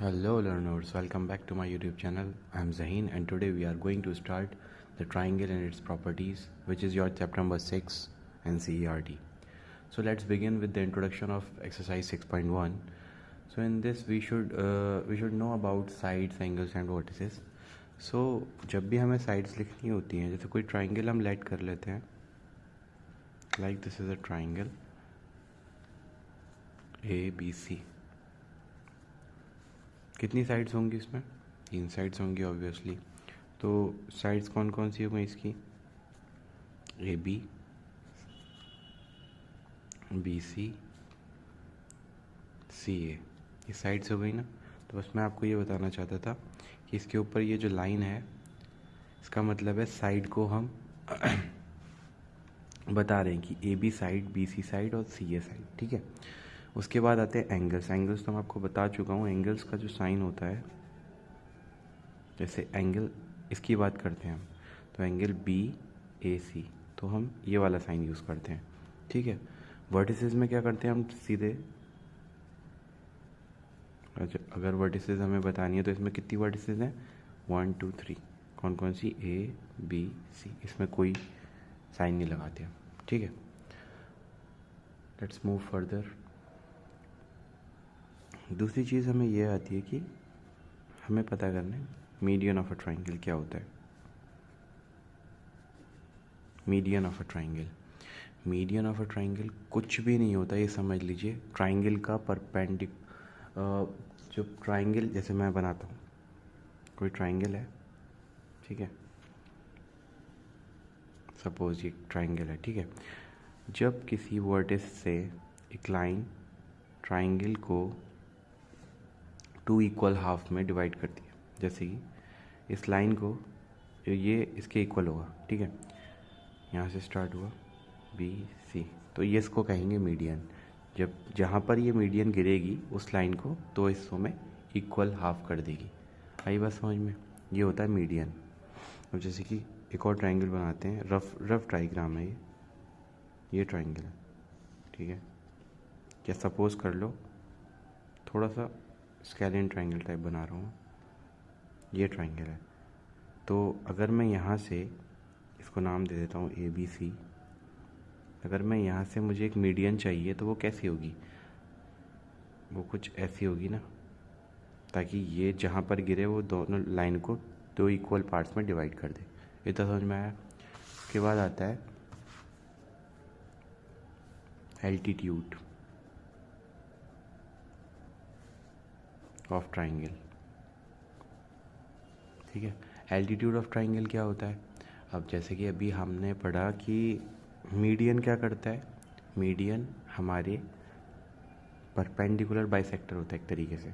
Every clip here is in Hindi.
Hello learners, welcome back to my YouTube channel. I am Zaheen and today we are going to start the triangle and its properties, which is your chapter number 6 NCERT. So let's begin with the introduction of exercise 6.1. So in this we should know about sides, angles and vertices. So जब भी हमें sides लिखनी होती हैं, जैसे कोई triangle हम let कर लेते हैं, like this is a triangle ABC. कितनी साइड्स होंगी इसमें? 3 साइड्स होंगी ऑब्वियसली. तो साइड्स कौन कौन सी होंगी इसकी? AB, BC, CA, ये साइड्स हो गई ना. तो बस मैं आपको ये बताना चाहता था कि इसके ऊपर ये जो लाइन है, इसका मतलब है साइड को हम बता रहे हैं कि AB साइड, BC साइड और CA साइड. ठीक है. उसके बाद आते हैं एंगल्स. एंगल्स तो मैं आपको बता चुका हूँ. एंगल्स का जो साइन होता है, जैसे एंगल इसकी बात करते हैं हम, तो एंगल BAC, तो हम ये वाला साइन यूज़ करते हैं. ठीक है. वर्टिसेस में क्या करते हैं हम? सीधे अगर वर्टिसेस हमें बतानी है तो इसमें कितनी वर्टिसेस हैं? 1 2 3. कौन कौन सी? ABC. इसमें कोई साइन नहीं लगाते हम. ठीक है. Let's move further. दूसरी चीज़ हमें यह आती है कि हमें पता करना है मीडियन ऑफ अ ट्राइंगल क्या होता है. Median of a triangle, median of a triangle कुछ भी नहीं होता. ये समझ लीजिए ट्राइंगल का जो ट्राइंगल, जैसे मैं बनाता हूँ, कोई ट्राइंगल है, ठीक है, सपोज ये ट्राइंगल है. ठीक है. जब किसी वर्टिस से एक लाइन ट्राइंगल को 2 इक्वल हाफ में डिवाइड करती है, जैसे कि इस लाइन को, ये इसके इक्वल होगा. ठीक है. यहाँ से स्टार्ट हुआ BC, तो ये इसको कहेंगे मीडियन. जब जहाँ पर ये मीडियन गिरेगी उस लाइन को 2 हिस्सों में इक्वल हाफ कर देगी. आई बात समझ में? ये होता है मीडियन. अब जैसे कि एक और ट्राइंगल बनाते हैं. रफ डायग्राम है ये ट्राइंगल है. ठीक है. क्या सपोज कर लो थोड़ा सा स्केलियन ट्राइंगल टाइप बना रहा हूँ. ये ट्राइंगल है. तो अगर मैं यहाँ से इसको नाम दे देता हूँ ABC. अगर मैं यहाँ से, मुझे एक मीडियन चाहिए, तो वो कैसी होगी? वो कुछ ऐसी होगी ना, ताकि ये जहाँ पर गिरे वो दोनों लाइन को 2 इक्वल पार्ट्स में डिवाइड कर दे. इतना समझ में आया? उसके बाद आता है एल्टीट्यूड ऑफ ट्राइंगल. ठीक है. एल्टीट्यूड ऑफ ट्राइंगल क्या होता है? अब जैसे कि अभी हमने पढ़ा कि मीडियन क्या करता है. मीडियन हमारे परपेंडिकुलर बाइसेक्टर होता है एक तरीके से,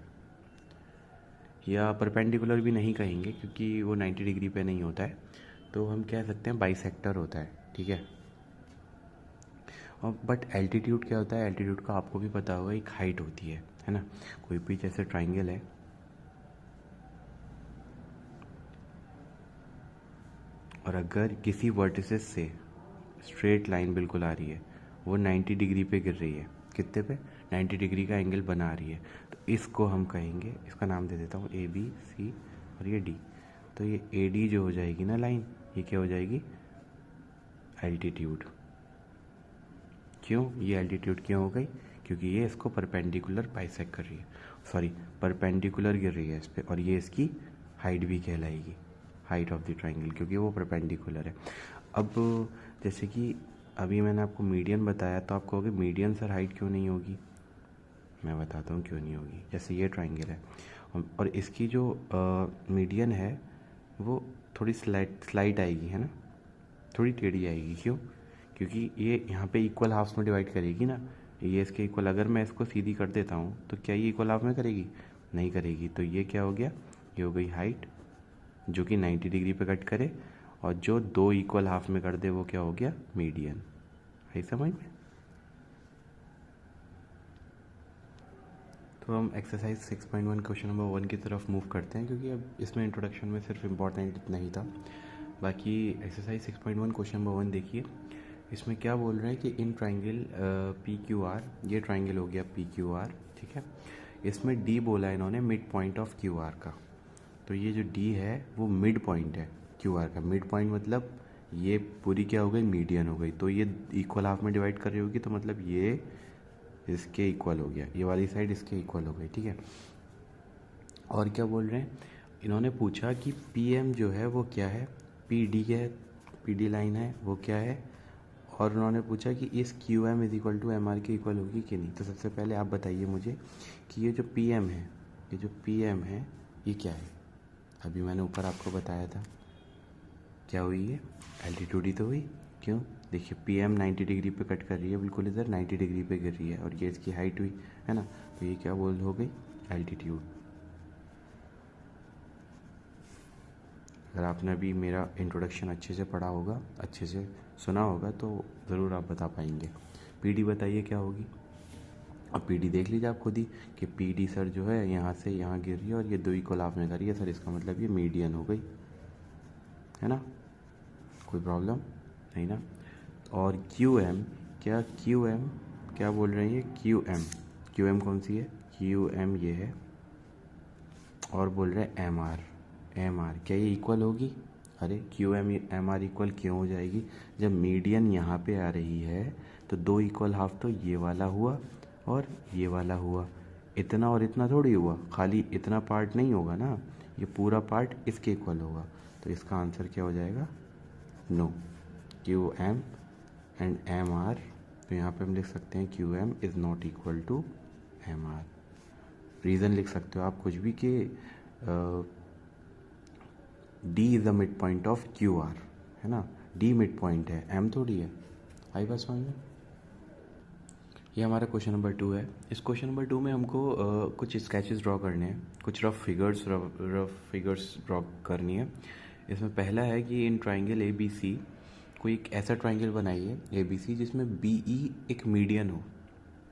या परपेंडिकुलर भी नहीं कहेंगे क्योंकि वो 90 डिग्री पे नहीं होता है, तो हम कह सकते हैं बाइसेक्टर होता है. ठीक है. और बट एल्टीट्यूड क्या होता है? एल्टीट्यूड का आपको भी पता होगा, एक हाइट होती है ना. कोई भी जैसे ट्राइंगल है, और अगर किसी वर्टिसेस से स्ट्रेट लाइन बिल्कुल आ रही है, वो 90 डिग्री पे गिर रही है. कितने पे? 90 डिग्री का एंगल बना रही है, तो इसको हम कहेंगे, इसका नाम दे देता हूँ ABC और ये D. तो ये AD जो हो जाएगी ना लाइन, ये क्या हो जाएगी? एल्टीट्यूड. क्यों ये एल्टीट्यूड क्यों हो गई? क्योंकि ये इसको परपेंडिकुलर बाइसेक्ट कर रही है, परपेंडिकुलर गिर रही है इस पर, और ये इसकी हाइट भी कहलाएगी, हाइट ऑफ द ट्राइंगल, क्योंकि वो परपेंडिकुलर है. अब जैसे कि अभी मैंने आपको मीडियन बताया, तो आप कहोगे मीडियन सर हाइट क्यों नहीं होगी? मैं बताता हूँ क्यों नहीं होगी. जैसे ये ट्राइंगल है और इसकी जो मीडियन है वो थोड़ी स्लाइड आएगी, है ना, थोड़ी टेढ़ी आएगी. क्यों? क्योंकि ये यहाँ पे इक्वल हाफ्स में डिवाइड करेगी ना, ये इसके इक्वल. अगर मैं इसको सीधी कर देता हूँ तो क्या ये इक्वल हाफ में करेगी? नहीं करेगी. तो ये क्या हो गया? ये हो गई हाइट, जो कि 90 डिग्री पे कट करे, और जो 2 इक्वल हाफ में कर दे वो क्या हो गया? मीडियन. है समझ में? तो हम एक्सरसाइज 6.1 क्वेश्चन नंबर 1 की तरफ मूव करते हैं, क्योंकि अब इसमें इंट्रोडक्शन में सिर्फ इम्पॉर्टेंट इतना ही था. बाकी एक्सरसाइज 6.1 क्वेश्चन नंबर 1 देखिए. इसमें क्या बोल रहे हैं कि इन ट्राइंगल PQR, ये ट्राइंगल हो गया PQR. ठीक है. इसमें डी बोला है इन्होंने mid point of Q are का, तो ये जो डी है वो मिड पॉइंट है क्यू आर का। मिड पॉइंट मतलब ये पूरी क्या हो गई, मीडियन हो गई। तो ये इक्वल हाफ में डिवाइड कर रही होगी, तो मतलब ये इसके इक्वल हो गया, ये वाली साइड इसके इक्वल हो गई, ठीक है। और क्या बोल रहे हैं, इन्होंने पूछा कि पी एम जो है वो क्या है, पी डी है, पी डी लाइन है वो क्या है, और उन्होंने पूछा कि इस Q M is equal to M R के इक्वल होगी कि नहीं। तो सबसे पहले आप बताइए मुझे कि ये जो पी एम है, ये जो पी एम है ये क्या है। अभी मैंने ऊपर आपको बताया था क्या हुई है, एल्टीट्यूड ही तो हुई। क्यों, देखिए पी एम 90 डिग्री पे कट कर रही है, बिल्कुल इधर 90 डिग्री पे गिर रही है, और ये इसकी हाइट हुई है ना, तो ये क्या बोल हो गई, एल्टीट्यूड। अगर आपने अभी मेरा इंट्रोडक्शन अच्छे से पढ़ा होगा, अच्छे से सुना होगा, तो ज़रूर आप बता पाएंगे। पी डी बताइए क्या होगी। अब पी डी देख लीजिए आप खुद ही कि पी डी सर जो है यहाँ से यहाँ गिर रही है और ये दो इक्वल हाफ में कर रही है सर, इसका मतलब ये मीडियन हो गई, है ना, कोई प्रॉब्लम नहीं ना। और क्यू एम, क्या क्यू एम क्या बोल रही है, क्यू एम कौन सी है, क्यू एम ये है, और बोल रहे हैं एम आर क्या ये इक्वल होगी। अरे क्यू एम आर इक्वल क्यों हो जाएगी, जब मीडियन यहाँ पे आ रही है तो दो इक्वल हाफ तो ये वाला हुआ और ये वाला हुआ, इतना और इतना थोड़ी हुआ, खाली इतना पार्ट नहीं होगा ना, ये पूरा पार्ट इसके इक्वल होगा। तो इसका आंसर क्या हो जाएगा, no, Q M and M R. तो यहाँ पे हम लिख सकते हैं Q M is not equal to M R. Reason लिख सकते हो आप कुछ भी कि D is the mid point of Q R, है ना, डी मिड पॉइंट है, एम थोड़ी है। आई बात समझ में। ये हमारा क्वेश्चन नंबर 2 है। इस क्वेश्चन नंबर 2 में हमको कुछ स्केचेस ड्रॉ करने हैं, कुछ रफ फिगर्स ड्रॉ करनी है। इसमें पहला है कि in triangle A B C कोई एक ऐसा ट्राइंगल बनाइए ए बी सी जिसमें बी ई एक मीडियन हो।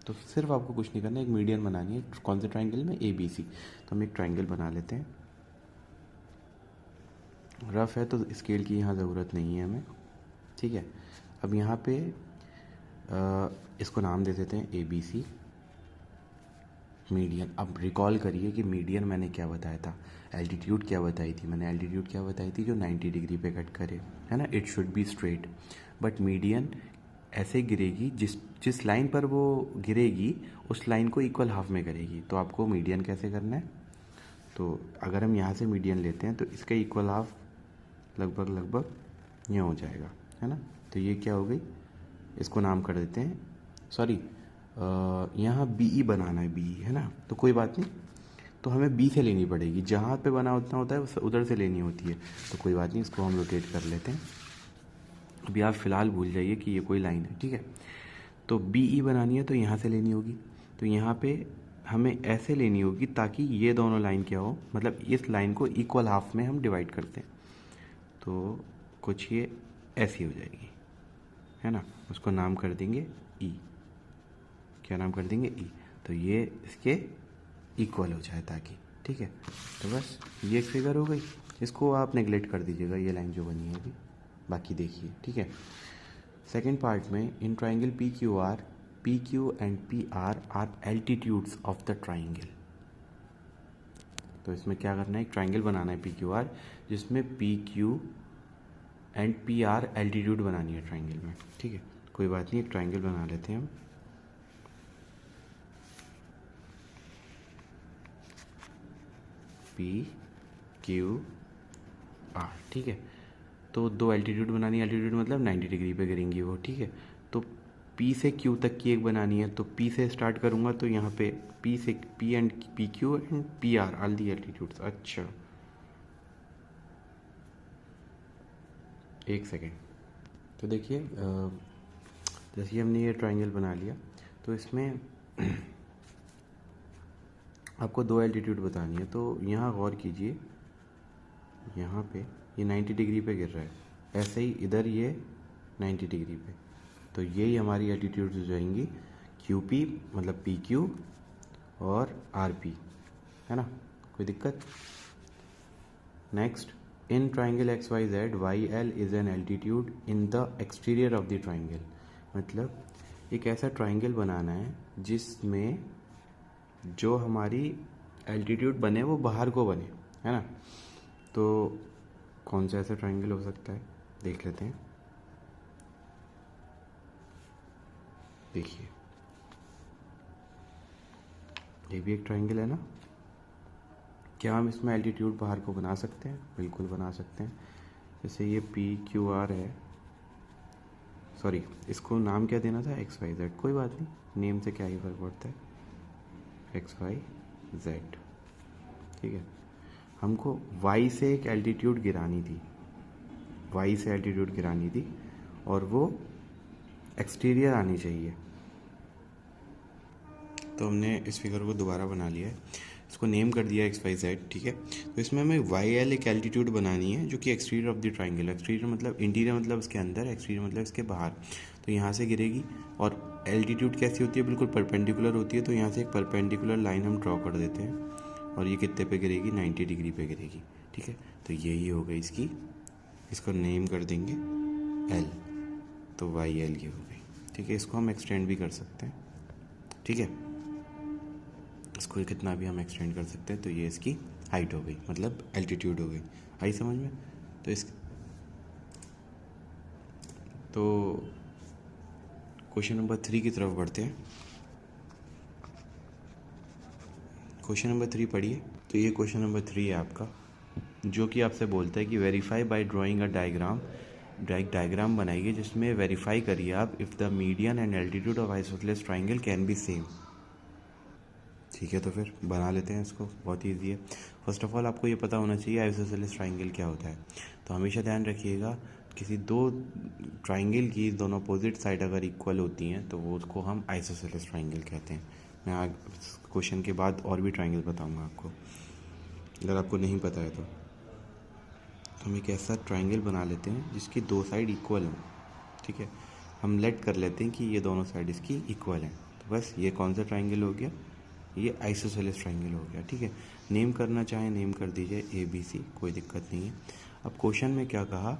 तो सिर्फ आपको कुछ नहीं करना, एक मीडियन बनानी है। कौन से ट्राइंगल में, ए बी सी। तो हम एक ट्राइंगल बना लेते हैं, रफ है तो स्केल की यहाँ ज़रूरत नहीं है हमें, ठीक है। अब यहाँ पे इसको नाम दे देते हैं ए बी सी मीडियन। अब रिकॉल करिए कि मीडियन मैंने क्या बताया था, एल्टीट्यूड क्या बताई थी मैंने, एल्टीट्यूड क्या बताई थी, जो 90 डिग्री पे कट करे, है ना, it should be straight. But median ऐसे गिरेगी, जिस लाइन पर वो गिरेगी उस लाइन को इक्वल हाफ में करेगी। तो आपको मीडियन कैसे करना है, तो अगर हम यहाँ से मीडियन लेते हैं तो इसका इक्वल हाफ लगभग ये हो जाएगा, है ना। तो ये क्या हो गई, इसको नाम कर देते हैं, सॉरी यहाँ बी ई बनाना है, बी ई, है ना, तो कोई बात नहीं, तो हमें बी से लेनी पड़ेगी, जहाँ पे बना उतना होता है उधर से लेनी होती है। तो कोई बात नहीं, इसको हम रोटेट कर लेते हैं। अभी आप फ़िलहाल भूल जाइए कि ये कोई लाइन है, ठीक है। तो बी ई बनानी है तो यहाँ से लेनी होगी, तो यहाँ पे हमें ऐसे लेनी होगी ताकि ये दोनों लाइन क्या हो, मतलब इस लाइन को इक्वल हाफ में हम डिवाइड करते हैं, तो कुछ ये ऐसी हो जाएगी, है ना। उसको नाम कर देंगे ई, क्या नाम कर देंगे, ई। तो ये इसके इक्वल हो जाए ताकि, ठीक है। तो बस ये एक फिगर हो गई, इसको आप नेगलेक्ट कर दीजिएगा, ये लाइन जो बनी है अभी, बाकी देखिए, ठीक है। सेकेंड पार्ट में, in triangle P Q and P R altitudes of the triangle. तो इसमें क्या करना है, एक ट्राइंगल बनाना है पी क्यू आर, जिसमें P Q and P R altitude बनानी है ट्राइंगल में, ठीक है। कोई बात नहीं, एक ट्राइंगल बना लेते हैं हम। पी क्यू आर, ठीक है। तो दो एल्टीट्यूड बनानी है, एल्टीट्यूड मतलब 90 डिग्री पे गिरेंगी वो, ठीक है। तो पी से क्यू तक की एक बनानी है, तो पी से स्टार्ट करूँगा, तो यहाँ पे पी से P and P Q and P R all the altitudes. अच्छा, एक सेकेंड। तो देखिए जैसे हमने ये ट्राइंगल बना लिया, तो इसमें आपको दो एल्टीट्यूड बतानी है। तो यहाँ गौर कीजिए, यहाँ पे ये 90 डिग्री पे गिर रहा है, ऐसे ही इधर ये 90 डिग्री पे, तो यही हमारी एल्टीट्यूड हो जाएंगी क्यू पी, मतलब पी क्यू और आर पी, है ना, कोई दिक्कत। Next, in triangle X Y Z Y L is an altitude in the exterior of the triangle. मतलब एक ऐसा ट्राइंगल बनाना है जिसमें जो हमारी एल्टीट्यूड बने वो बाहर को बने, है ना। तो कौन सा ऐसा ट्राइंगल हो सकता है, देख लेते हैं। देखिए ये भी एक ट्राइंगल है ना। क्या हम इसमें एल्टीट्यूड बाहर को बना सकते हैं? बिल्कुल बना सकते हैं। जैसे ये PQR है, सॉरी इसको नाम क्या देना था, XYZ, कोई बात नहीं, नेम से क्या ही फर्क पड़ता है, XYZ, ठीक है। हमको Y से एक एल्टीट्यूड गिरानी थी, Y से एल्टीट्यूड गिरानी थी और वो एक्सटीरियर आनी चाहिए। तो हमने इस फिगर को दोबारा बना लिया है, इसको नेम कर दिया XYZ, ठीक है। तो इसमें हमें YL एक एल्टीट्यूड बनानी है जो कि exterior of the triangle, exterior मतलब इंटीरियर मतलब इसके अंदर, एक्सटीरियर मतलब इसके बाहर। तो यहाँ से गिरेगी और एल्टीट्यूड कैसी होती है, बिल्कुल परपेंडिकुलर होती है। तो यहाँ से एक परपेंडिकुलर लाइन हम ड्रॉ कर देते हैं और ये कितने पे गिरेगी, 90 डिग्री पे गिरेगी, ठीक है। तो यही हो गई इसकी, इसको नेम कर देंगे L, तो YL ये हो गई, ठीक है। इसको हम एक्सटेंड भी कर सकते हैं, ठीक है, इसको कितना भी हम एक्सटेंड कर सकते हैं। तो ये इसकी हाइट हो गई, मतलब एल्टीट्यूड हो गई, आई समझ में। तो क्वेश्चन नंबर 3 की तरफ बढ़ते हैं। क्वेश्चन नंबर 3 पढ़िए। तो ये क्वेश्चन नंबर 3 है आपका, जो कि आपसे बोलता है कि verify by drawing a diagram, diagram बनाइए जिसमें वेरीफाई करिए आप if the median and altitude of isosceles triangle can be same. ठीक है, तो फिर बना लेते हैं इसको, बहुत ईजी है। फर्स्ट ऑफ ऑल आपको ये पता होना चाहिए आइसोसेलेस ट्राइंगल क्या होता है। तो हमेशा ध्यान रखिएगा, किसी दो ट्राइंगल की दोनों अपोजिट साइड अगर इक्वल होती हैं तो वो उसको हम आइसोसेलेस ट्राइंगल कहते हैं। मैं क्वेश्चन के बाद और भी ट्राइंगल बताऊंगा आपको, अगर आपको नहीं पता है तो। हम एक ऐसा ट्राइंगल बना लेते हैं जिसकी दो साइड इक्वल हों, ठीक है। हम लेट कर लेते हैं कि ये दोनों साइड इसकी इक्वल हैं। तो बस ये कौन सा ट्राइंगल हो गया, ये आइसोसेलेस ट्राइंगल हो गया, ठीक है। नेम करना चाहें नेम कर दीजिए ABC, कोई दिक्कत नहीं है। अब क्वेश्चन में क्या कहा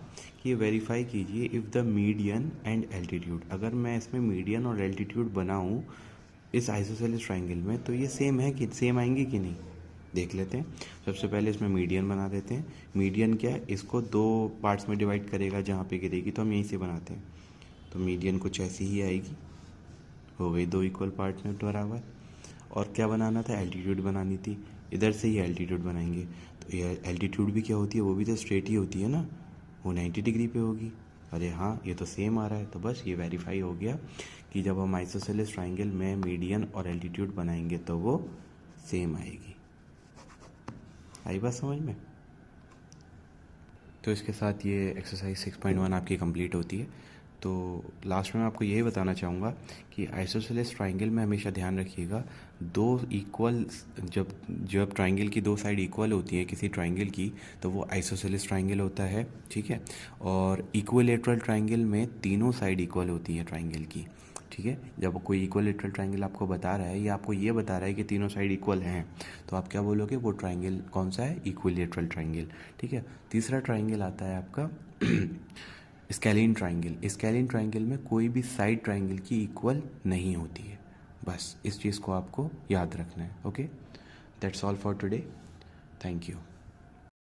कि ये वेरीफाई कीजिए if the median and altitude, अगर मैं इसमें मीडियन और एल्टीट्यूड बनाऊँ इस आइसोसेलेस ट्राइंगल में तो ये सेम है कि सेम आएंगे कि नहीं, देख लेते हैं। सबसे पहले इसमें मीडियन बना देते हैं। मीडियन क्या है, इसको दो पार्ट्स में डिवाइड करेगा, जहाँ पे गिरेगी तो हम यहीं से बनाते हैं। तो मीडियन कुछ ऐसी ही आएगी, हो गई दो इक्वल पार्ट में बराबर। और क्या बनाना था, एल्टीट्यूड बनानी थी, इधर से ही एल्टीट्यूड बनाएंगे। तो ये एल्टीट्यूड भी क्या होती है, वो भी तो स्ट्रेट ही होती है ना, वो 90 डिग्री पे होगी। अरे हाँ, ये तो सेम आ रहा है। तो बस ये वेरीफाई हो गया कि जब हम आइसोसेलेस ट्राइंगल में मीडियन और एल्टीट्यूड बनाएंगे तो वो सेम आएगी। आई बात समझ में। तो इसके साथ ये एक्सरसाइज 6.1 आपकी कंप्लीट होती है। तो लास्ट में मैं आपको यही बताना चाहूँगा कि आइसोसेलेस ट्राइंगल में हमेशा ध्यान रखिएगा, दो इक्वल, जब ट्राइंगल की दो साइड इक्वल होती है किसी ट्राइंगल की तो वो आइसोसेलेस ट्राइंगल होता है, ठीक है। और इक्विलेटरल ट्राइंगल में तीनों साइड इक्वल होती है ट्राइंगल की, ठीक है। जब कोई इक्विलेटरल ट्राइंगल आपको बता रहा है या आपको ये बता रहा है कि तीनों साइड इक्वल हैं, तो आप क्या बोलोगे, वो ट्राइंगल कौन सा है, इक्विलेटरल ट्राइंगल, ठीक है। तीसरा ट्राइंगल आता है आपका स्केलिन ट्राइंगल। स्केलिन ट्राइंगल में कोई भी साइड ट्राइंगल की इक्वल नहीं होती है, बस इस चीज़ को आपको याद रखना है। Okay, that's all for today, thank you.